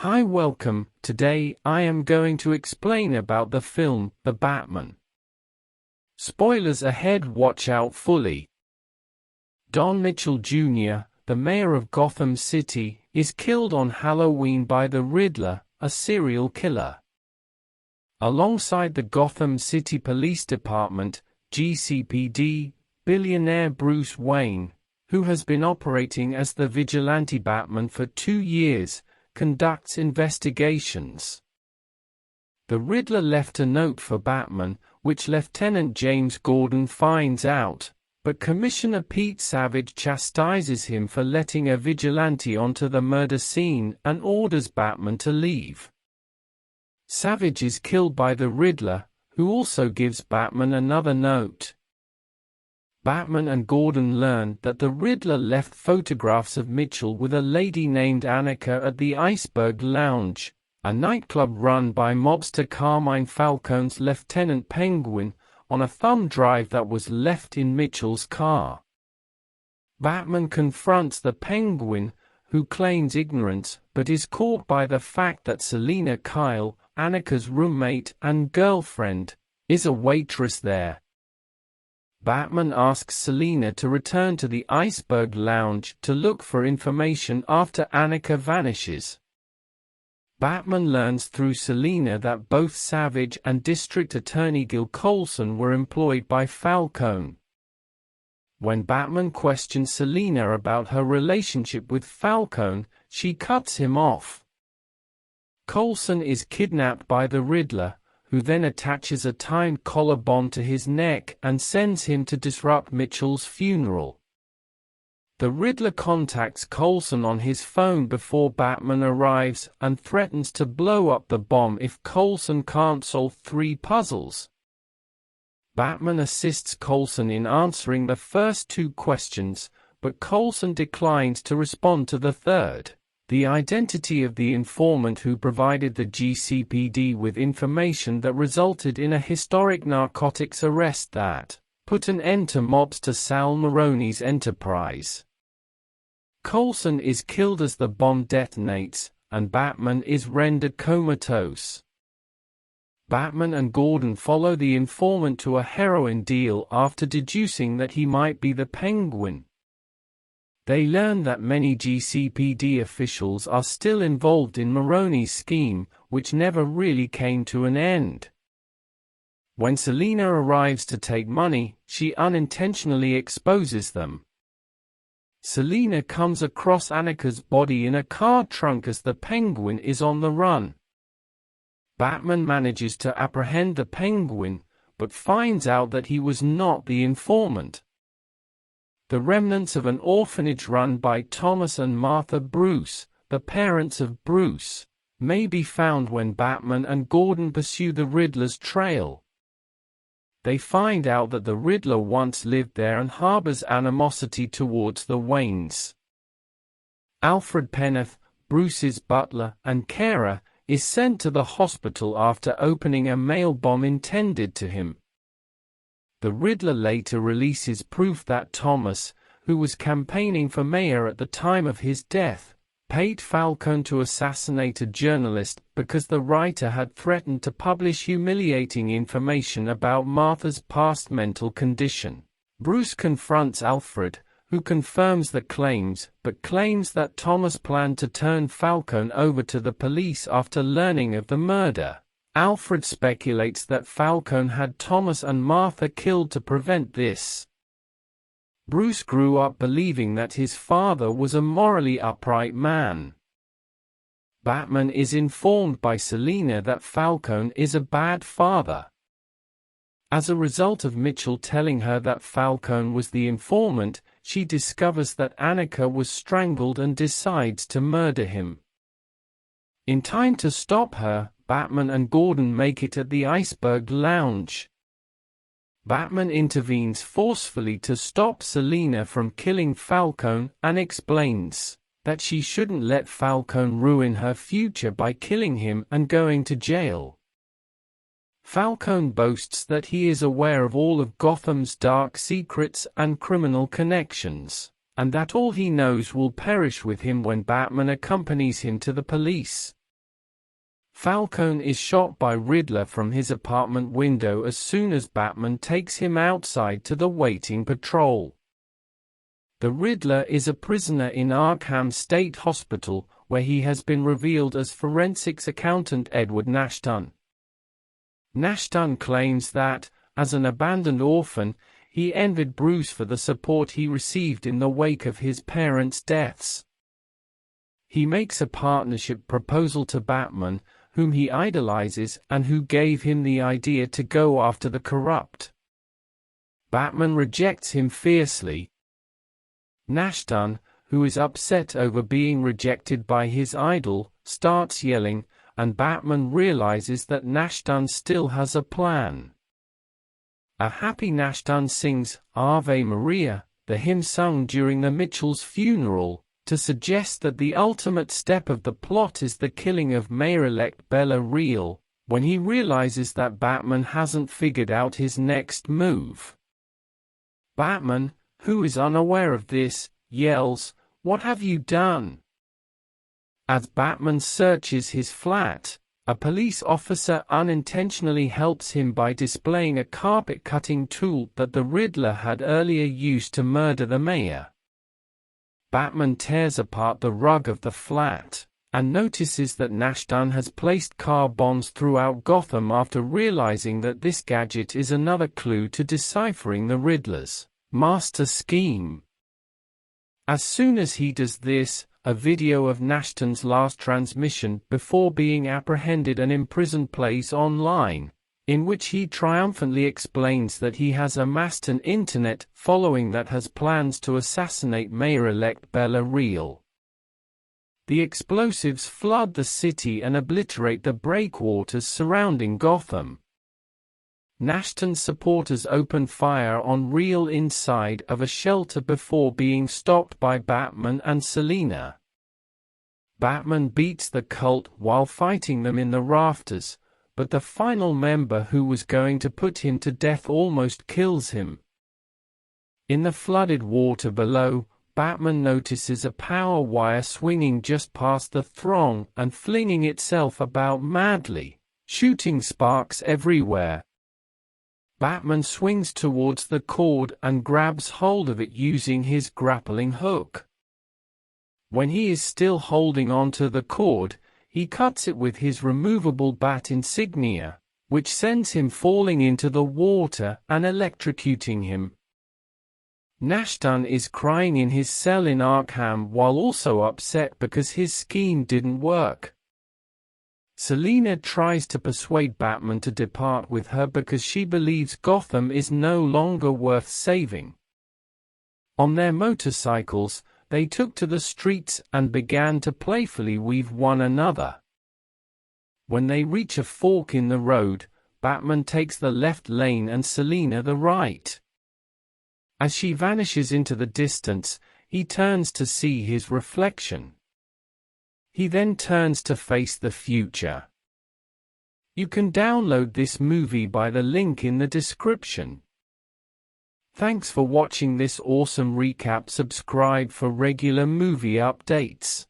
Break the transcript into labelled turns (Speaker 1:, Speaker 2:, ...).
Speaker 1: Hi, welcome. Today I am going to explain about the film, The Batman. Spoilers ahead, watch out fully. Don Mitchell Jr., the mayor of Gotham City, is killed on Halloween by the Riddler, a serial killer. Alongside the Gotham City Police Department, GCPD, billionaire Bruce Wayne, who has been operating as the vigilante Batman for 2 years, conducts investigations. The Riddler left a note for Batman, which Lieutenant James Gordon finds out, but Commissioner Pete Savage chastises him for letting a vigilante onto the murder scene and orders Batman to leave. Savage is killed by the Riddler, who also gives Batman another note. Batman and Gordon learn that the Riddler left photographs of Mitchell with a lady named Annika at the Iceberg Lounge, a nightclub run by mobster Carmine Falcone's Lieutenant Penguin, on a thumb drive that was left in Mitchell's car. Batman confronts the Penguin, who claims ignorance but is caught by the fact that Selina Kyle, Annika's roommate and girlfriend, is a waitress there. Batman asks Selina to return to the Iceberg Lounge to look for information after Annika vanishes. Batman learns through Selina that both Savage and District Attorney Gil Coulson were employed by Falcone. When Batman questions Selina about her relationship with Falcone, she cuts him off. Coulson is kidnapped by the Riddler, who then attaches a timed collar bond to his neck and sends him to disrupt Mitchell's funeral. The Riddler contacts Coulson on his phone before Batman arrives and threatens to blow up the bomb if Coulson can't solve 3 puzzles. Batman assists Coulson in answering the first 2 questions, but Coulson declines to respond to the third. The identity of the informant who provided the GCPD with information that resulted in a historic narcotics arrest that put an end to mobster Sal Maroni's enterprise. Coulson is killed as the bomb detonates, and Batman is rendered comatose. Batman and Gordon follow the informant to a heroin deal after deducing that he might be the Penguin. They learn that many GCPD officials are still involved in Maroni's scheme, which never really came to an end. When Selina arrives to take money, she unintentionally exposes them. Selina comes across Annika's body in a car trunk as the Penguin is on the run. Batman manages to apprehend the Penguin, but finds out that he was not the informant. The remnants of an orphanage run by Thomas and Martha Bruce, the parents of Bruce, may be found when Batman and Gordon pursue the Riddler's trail. They find out that the Riddler once lived there and harbors animosity towards the Waynes. Alfred Peneth, Bruce's butler and carer, is sent to the hospital after opening a mail bomb intended to him. The Riddler later releases proof that Thomas, who was campaigning for mayor at the time of his death, paid Falcone to assassinate a journalist because the writer had threatened to publish humiliating information about Martha's past mental condition. Bruce confronts Alfred, who confirms the claims but claims that Thomas planned to turn Falcone over to the police after learning of the murder. Alfred speculates that Falcone had Thomas and Martha killed to prevent this. Bruce grew up believing that his father was a morally upright man. Batman is informed by Selina that Falcone is a bad father. As a result of Mitchell telling her that Falcone was the informant, she discovers that Annika was strangled and decides to murder him. In time to stop her, Batman and Gordon make it at the Iceberg Lounge. Batman intervenes forcefully to stop Selina from killing Falcone and explains that she shouldn't let Falcone ruin her future by killing him and going to jail. Falcone boasts that he is aware of all of Gotham's dark secrets and criminal connections, and that all he knows will perish with him when Batman accompanies him to the police. Falcone is shot by Riddler from his apartment window as soon as Batman takes him outside to the waiting patrol. The Riddler is a prisoner in Arkham State Hospital, where he has been revealed as forensics accountant Edward Nashton. Nashton claims that, as an abandoned orphan, he envied Bruce for the support he received in the wake of his parents' deaths. He makes a partnership proposal to Batman, whom he idolizes and who gave him the idea to go after the corrupt. Batman rejects him fiercely. Nashton, who is upset over being rejected by his idol, starts yelling, and Batman realizes that Nashton still has a plan. A happy Nashton sings Ave Maria, the hymn sung during the Mitchells' funeral, to suggest that the ultimate step of the plot is the killing of Mayor-elect Bella Real, when he realizes that Batman hasn't figured out his next move. Batman, who is unaware of this, yells, "What have you done?" As Batman searches his flat, a police officer unintentionally helps him by displaying a carpet-cutting tool that the Riddler had earlier used to murder the mayor. Batman tears apart the rug of the flat, and notices that Nashton has placed car bombs throughout Gotham after realizing that this gadget is another clue to deciphering the Riddler's master scheme. As soon as he does this, a video of Nashton's last transmission before being apprehended and imprisoned plays online, in which he triumphantly explains that he has amassed an internet following that has plans to assassinate Mayor-elect Bella Real. The explosives flood the city and obliterate the breakwaters surrounding Gotham. Nashton's supporters open fire on Real inside of a shelter before being stopped by Batman and Selina. Batman beats the cult while fighting them in the rafters, but the final member who was going to put him to death almost kills him. In the flooded water below, Batman notices a power wire swinging just past the throng and flinging itself about madly, shooting sparks everywhere. Batman swings towards the cord and grabs hold of it using his grappling hook. When he is still holding onto the cord, he cuts it with his removable bat insignia, which sends him falling into the water and electrocuting him. Nashton is crying in his cell in Arkham while also upset because his scheme didn't work. Selina tries to persuade Batman to depart with her because she believes Gotham is no longer worth saving. On their motorcycles, they took to the streets and began to playfully weave one another. When they reach a fork in the road, Batman takes the left lane and Selina the right. As she vanishes into the distance, he turns to see his reflection. He then turns to face the future. You can download this movie by the link in the description. Thanks for watching this awesome recap. Subscribe for regular movie updates.